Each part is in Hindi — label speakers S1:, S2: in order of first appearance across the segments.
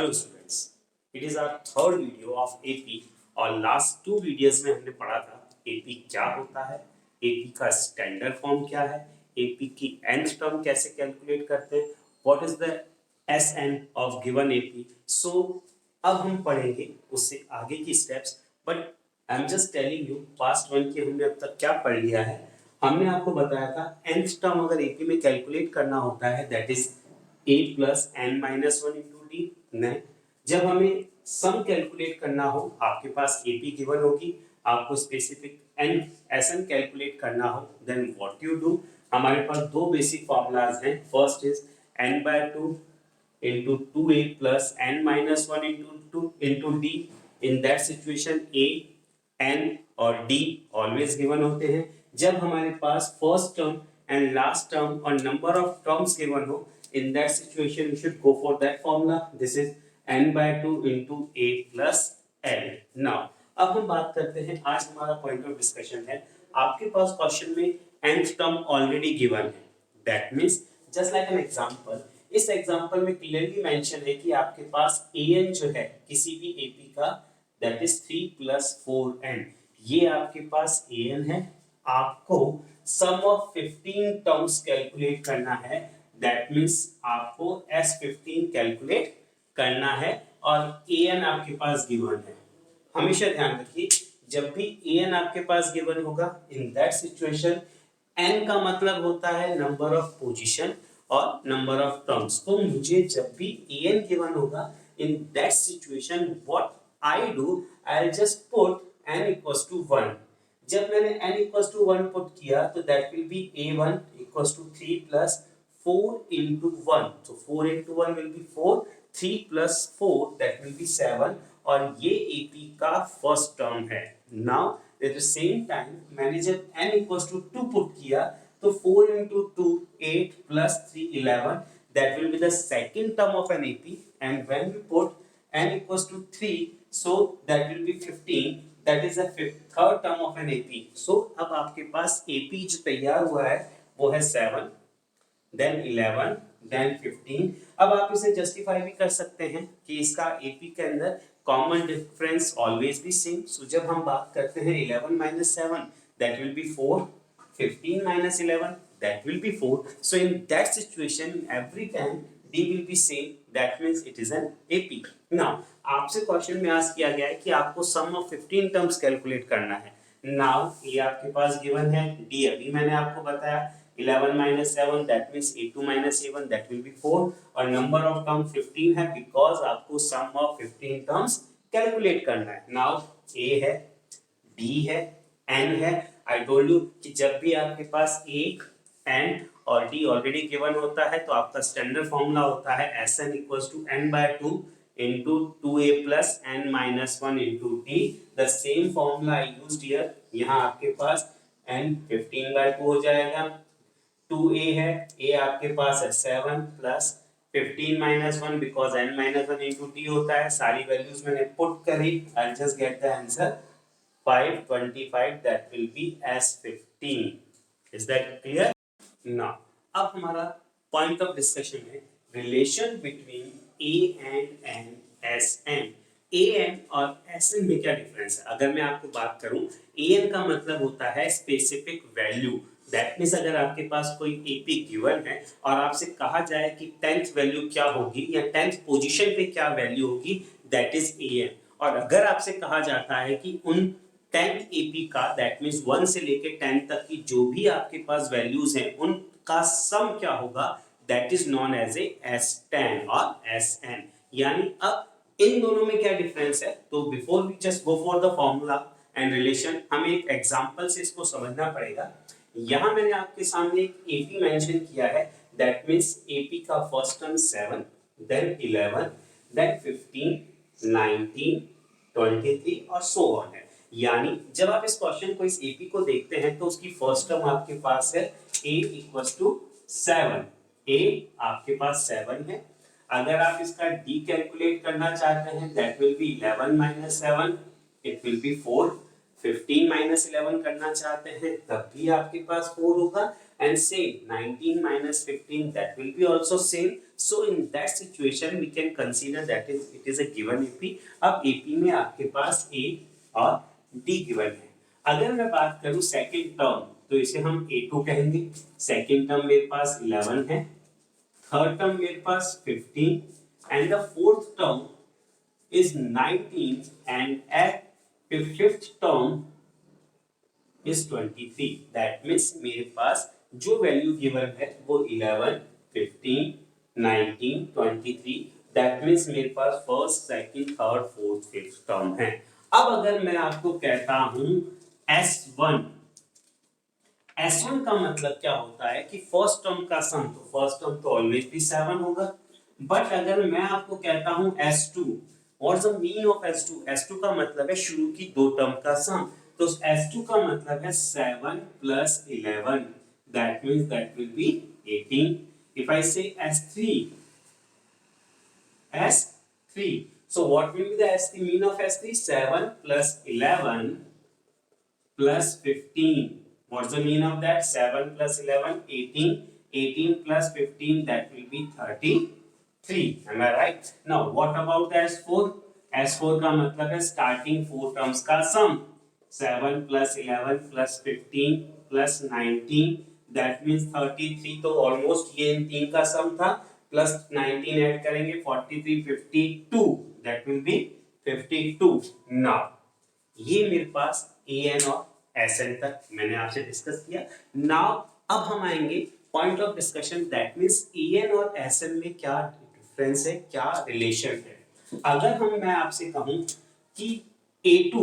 S1: Hello students, it is our third video of AP. और लास्ट टू वीडियोस में हमने पढ़ा था एपी क्या होता है, एपी का स्टैंडर्ड फॉर्म क्या है, एपी की nth टर्म कैसे कैलकुलेट करते हैं, what is the SN of given AP. So अब हम पढ़ेंगे उससे आगे की steps, but I am just telling you past one की हमने अब तक क्या पढ़ लिया है। हमने आपको बताया था nth टर्म अगर एपी में कैलकुलेट करना होता है that is a plus N minus one into d. नहीं, जब हमें सम कैलकुलेट करना हो, आपके पास एपी गिवन होगी, आपको स्पेसिफिक एन एसएन कैलकुलेट करना हो, देन व्हाट यू डू। हमारे पास दो बेसिक फॉर्मूलाज हैं। First is n by two into two A plus N minus one into D. In that situation A N और डी ऑलवेज गिवन होते हैं। जब हमारे पास first term and last term और नंबर ऑफ टर्म्स गिवन हो, in that situation we should go for that formula. This is n by 2 into a plus l. Now अब हम बात करते हैं, आज हमारा पॉइंट ऑफ डिस्कशन है, आपके पास क्वेश्चन में nth टर्म ऑलरेडी गिवन है। That means just like an example, इस एग्जांपल में क्लियरली मेंशन है कि आपके पास an जो है किसी भी एपी का दैट इज 3 plus 4n, ये आपके पास an है। आपको सम ऑफ 15 टर्म्स कैलकुलेट करना है, दैट मींस आपको S15 कैलकुलेट करना है और an आपके पास गिवन है। हमेशा ध्यान रखिए जब भी an आपके पास गिवन होगा, इन दैट सिचुएशन n का मतलब होता है नंबर ऑफ पोजीशन और नंबर ऑफ टर्म्स। तो मुझे जब भी an गिवन होगा, in that situation what I do, I just put n equals to 1। जब मैंने n इक्वल्स टू 1 पुट किया तो that will be a1 equals to 3 plus 4 into 1, so 4 into 1 will be 4, 3 plus 4 that will be 7, और ये AP का फर्स्ट टर्म है। Now at the same time मैंने जब n equals to 2 पुट किया तो 4 into 2 8 plus 3 11, that will be the second term of an AP, and when we put n equals to 3 so that will be 15, that is the third term of an AP. So अब आपके पास AP जो तैयार हुआ है वो है 7, then 11, then 15। अब आप इसे जस्टिफाई भी कर सकते हैं कि इसका एपी के अंदर कॉमन डिफरेंस ऑलवेज भी सेम। सो जब हम बात करते हैं 11 minus 7 that will be 4, 15 minus 11 that will be 4. So in that situation every time d will be same, that means it is an AP. Now आपसे क्वेश्चन में आस्क किया गया है कि आपको सम ऑफ 15 टर्म्स कैलकुलेट करना है। नाउ ये आपके पास गिवन है, d अभी मैंने आपको बताया 11 minus 7 that means a2 minus a1 that will be 4, और नंबर ऑफ टर्म 15 है बिकॉज आपको सम ऑफ 15 टर्म्स कैलकुलेट करना है। नाउ a है, d है, n है। आई टोल्ड यू कि जब भी आपके पास a n और d ऑलरेडी गिवन होता है तो आपका स्टैंडर्ड फॉर्मूला होता है Sn equals to n by 2 into 2a plus n minus 1 into d। the same formula I used here। यहाँ आपके पास n 15 by 2 हो जाएगा, 2a है, a आपके पास है 7 plus 15 minus 1 because n minus 1 into d होता है। सारी वैल्यूज मैंने पुट करी, I'll just get the answer 525, that will be S15। Is that clear? Now अब हमारा पॉइंट ऑफ डिस्कशन है relation between a and n Sn। an और Sn में क्या डिफरेंस है? अगर मैं आपको बात करूं, an का मतलब होता है स्पेसिफिक वैल्यू। दैट मीन्स अगर आपके पास कोई एपी गिवन है और आपसे कहा जाए कि 10th वैल्यू क्या होगी या 10th पोजीशन पे क्या वैल्यू होगी, दैट इज an। और अगर आपसे कहा जाता है कि उन 10th एपी का दैट मीन्स 1 से लेके 10 तक की जो भी आपके पास वैल्यूज हैं उनका सम क्या होगा, that is known as a S10 और Sn। यानी अब इन दोनों में क्या डिफरेंस है, तो before we just go for the formula and relation, हमें एक एग्जांपल से इसको समझना पड़ेगा। यहां मैंने आपके सामने एक एपी मेंशन किया है, दैट मींस एपी का फर्स्ट टर्म 7, देन 11, देन 15, 19, 23 और सो ऑन है। यानी जब आप इस क्वेश्चन को, इस एपी को देखते हैं तो उसकी फर्स्ट टर्म आपके पास है a इक्वल्स टू 7। a आपके पास 7 है। अगर आप इसका d कैलकुलेट करना चाहते हैं that will B 11 minus 7, it will be 4। 15 minus 11 करना चाहते हैं तब भी आपके पास 4 होगा, and same 19 minus 15 that will be also same. So in that situation we can consider that it is a given AP. अब AP में आपके पास A और D given है. अगर मैं बात करूं सेकंड टर्म तो इसे हम A2 कहेंगे. सेकंड टर्म मेरे पास 11 है, थर्ड टर्म मेरे पास 15 and the fourth term is 19 and at fifth term is 23. That means मेरे पास जो वैल्यू गिवन है वो 11, 15, 19, 23. That means मेरे पास first, second, third, fourth, fifth term है. अब अगर मैं आपको कहता हूं S1, S1 का मतलब क्या होता है कि फर्स्ट टर्म का सम, तो फर्स्ट टर्म तो ऑलवेज भी 7 होगा. बट अगर मैं आपको कहता हूं S2, what's the mean of S2? S2 का मतलब है शुरू की दो टर्म का सम. तो S2 का मतलब है 7 plus 11. That means that will be 18. If I say S3, so what will be the S3 mean of S3? 7 plus 11 plus 15. What's the mean of that? 7 plus 11, 18. 18 plus 15, that will be 33. Am I right? Now what about the S4? S4 का मतलब है starting four terms का sum. 7 plus 11 plus 15 plus 19, that means 33. तो almost ये इन तीन का sum था, plus 19 ऐड करेंगे 43, 52, that will be 52. Now ये मेरे पास AN और SN तक मैंने आपसे डिस्कस किया. नाउ अब हम आएंगे point of discussion, that means AN और SN में क्या डिफरेंस है, क्या रिलेशन है. अगर मैं आपसे कहूं कि A2,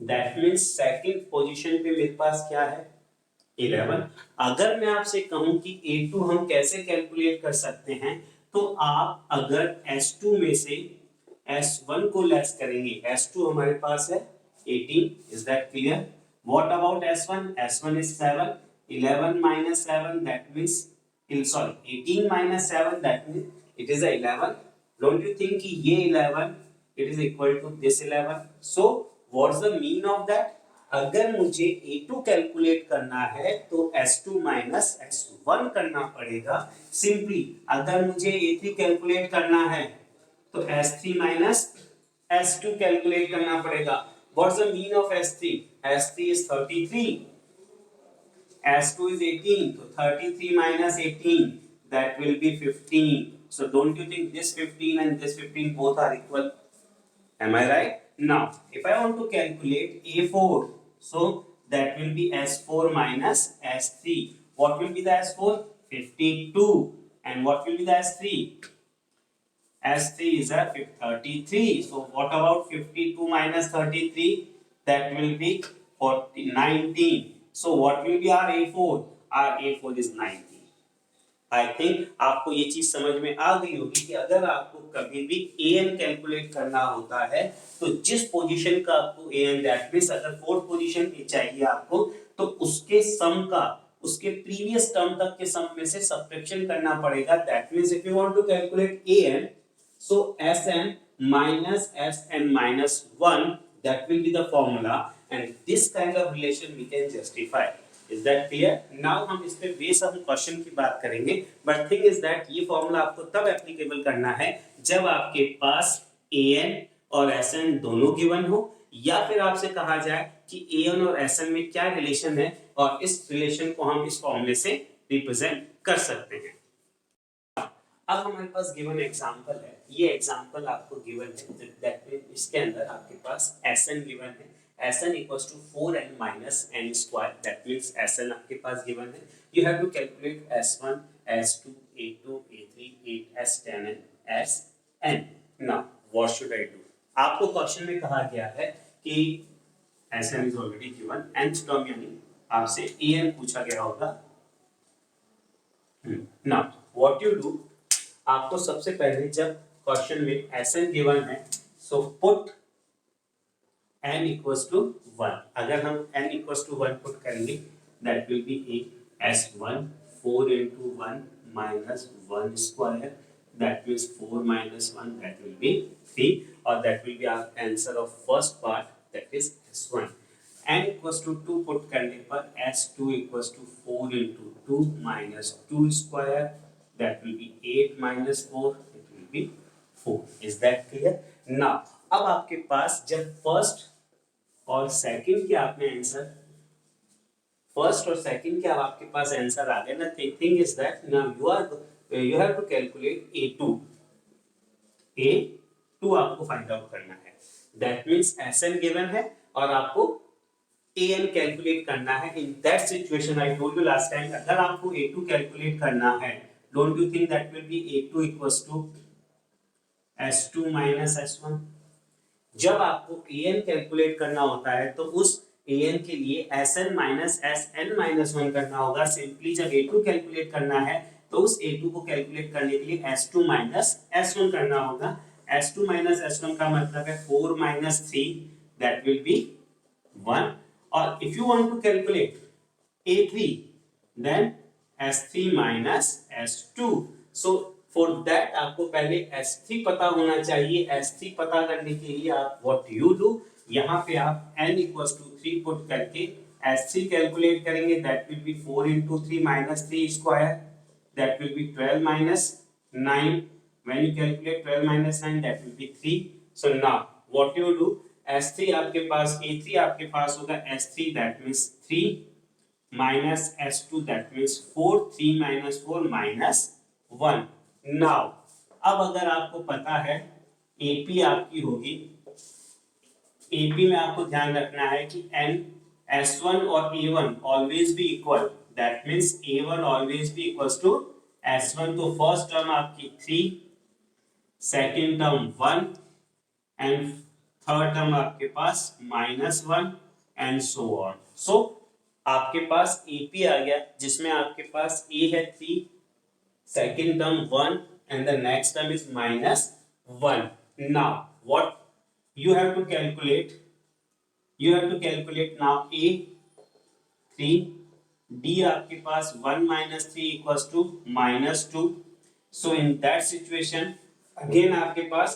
S1: that means second position पे मेरे पास क्या है 11. अगर मैं आपसे कहूं कि A2 हम कैसे कैलकुलेट कर सकते हैं, तो आप अगर S2 में से S1 को लेस करेंगे, S2 हमारे पास है 18. Is that clear? What about S1? S1 is 7. 11 minus 7, that means 18 minus 7, that means it is 11. Don't you think कि ये 11 it is equal to this 11? So what's the mean of that? अगर मुझे A2 कैलकुलेट करना है तो S2 माइनस S1 करना पड़ेगा. सिंपली अगर मुझे A3 कैलकुलेट करना है तो S3 माइनस S2 कैलकुलेट करना पड़ेगा. What's the mean of S3? S3 is 33. S2 is 18. So 33 minus 18, that will be 15. So don't you think this 15 and this 15 both are equal? Am I right? Now, if I want to calculate A4, so that will be S4 minus S3. What will be the S4? 52. And what will be the S3? S3 is a 33. So what about 52 minus 33? That will be 19. So what will be our A4? Our A4 is 19. I think आपको ये चीज समझ में आ गई होगी कि अगर आपको कभी भी AN कैलकुलेट करना होता है तो जिस पोजीशन का आपको AN, दैट मींस अगर फोर्थ पोजीशन की चाहिए आपको, तो उसके सम का उसके प्रीवियस टर्म तक के सम में से सब्ट्रैक्शन करना पड़ेगा. That means if you want to calculate AN, so Sn minus Sn minus 1, that will be the formula, and this kind of relation we can justify. Is that clear? Now हम इस पे बेस हम क्वेश्चन की बात करेंगे, but thing is that ये फॉर्मूला आपको तब एप्लीकेबल करना है जब आपके पास An और Sn दोनों गिवन हो, या फिर आपसे कहा जाए कि An और Sn में क्या रिलेशन है और इस रिलेशन को हम इस फॉर्मूले से रिप्रेजेंट कर सकते हैं. अब हमारे पास गिवन एग्जांपल है. ये एग्जांपल आपको गिवन है, दैट मींस इसके अंदर आपके पास Sn गिवन है. Sn equals to 4n minus n square. That means Sn आपके पास गिवन है. You have to calculate S1, S2, A2, A3, S10 and Sn. Now what should I do? आपको क्वेश्चन में कहा गया है कि Sn is already given. nth term यानी आपसे An पूछा गया होगा. Now what you do? आपको सबसे पहले जब क्वेश्चन में Sn गिवन है, so put n equals to 1. अगर हम n equals to 1 पुट करेंगे, that will be a S1 4 into 1 minus 1 square, that means 4 minus 1, that will be 3, or that will be our answer of first part. That is S1। n equals to 2 put करने पर S2 equals to 4 into 2 minus 2 square, that will be 8 minus 4, it will be 4। is that clear? now अब आपके पास जब फर्स्ट और सेकंड के आपने आंसर, फर्स्ट और सेकंड के अब आपके पास आंसर आ गए ना, thing is that now you have to calculate A2 आपको फाइंड आउट करना है। दैट मींस Sn गिवन है और आपको An कैलकुलेट करना है। In that situation I told you last time, अगर आपको A2 कैलकुलेट करना है, don't you think that will be A2 equals to S2 minus S1। जब आपको An कैलकुलेट करना होता है तो उस An के लिए Sn minus Sn minus 1 करना होगा। सिंपली जब A2 कैलकुलेट करना है तो उस A2 को कैलकुलेट करने के लिए S2 minus S1 करना होगा। S2 minus S1 का मतलब है 4 minus 3, that will be 1। और if you want to calculate A3, then S3 minus S2। so for that आपको पहले S3 पता होना चाहिए। S3 पता करने के लिए आप what you do, यहाँ पे आप n equals to 3 पुट करके S3 कैलकुलेट करेंगे। that will be 4 into 3 minus 3 square, that will be 12 minus 9। when you calculate 12 minus 9, that will be 3। so now what you do, S3 आपके पास, A3 आपके पास होगा S3, that means 3 minus S2, that means 4। 3 minus 4 minus 1। Now अब अगर आपको पता है AP आपकी होगी, AP में आपको ध्यान रखना है कि n S1 और A1 ऑलवेज भी equal, that means A1 always भी इक्वल्स टू S1। तो फर्स्ट टर्म आपकी 3, second term 1 and third term आपके पास -1 एंड सो ऑन। सो आपके पास AP आ गया जिसमें आपके पास A है 3, second term 1 and the next term is -1। now what you have to calculate, you have to calculate now A 3, D आपके पास 1 minus 3 equals to -2। so in that situation again आपके पास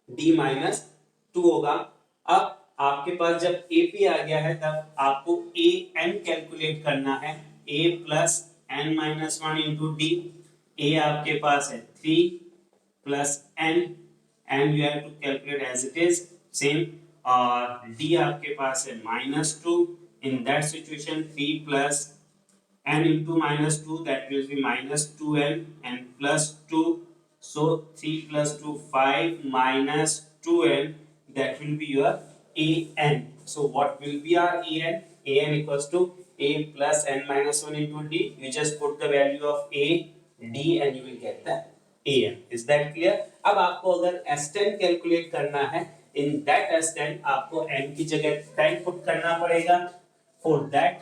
S1: D -2 होगा। अब आपके पास जब AP आ गया है तब आपको AN कैलकुलेट करना है, A plus n minus 1 into D। A आपके पास है 3 plus n and you have to calculate as it is same। और D आपके पास है -2। in that situation 3 plus n into -2, that will be -2n and plus 2। so 3 plus 2 5 minus 2n, that will be your AN। so what will be our AN? AN equals to A plus n minus 1 into D। you just put the value of A, D and you will get the AN। is that clear? अब आपको अगर S10 कैलकुलेट करना है, in that S10 आपको n की जगह 10 पुट करना पड़ेगा। for that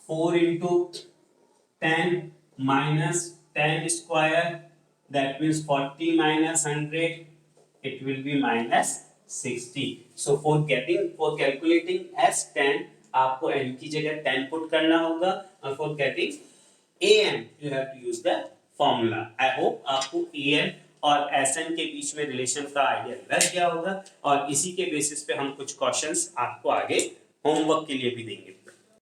S1: 4 into 10 minus 10 square, that means 40 minus 100, it will be -60। so for calculating S10 आपको n की जगह 10 पुट करना होगा और for getting AN you have to use the formula। I hope आपको AN और SN के बीच में रिलेशन का आइडिया लग गया होगा और इसी के बेसिस पे हम कुछ क्वेश्चंस आपको आगे होमवर्क के लिए भी देंगे।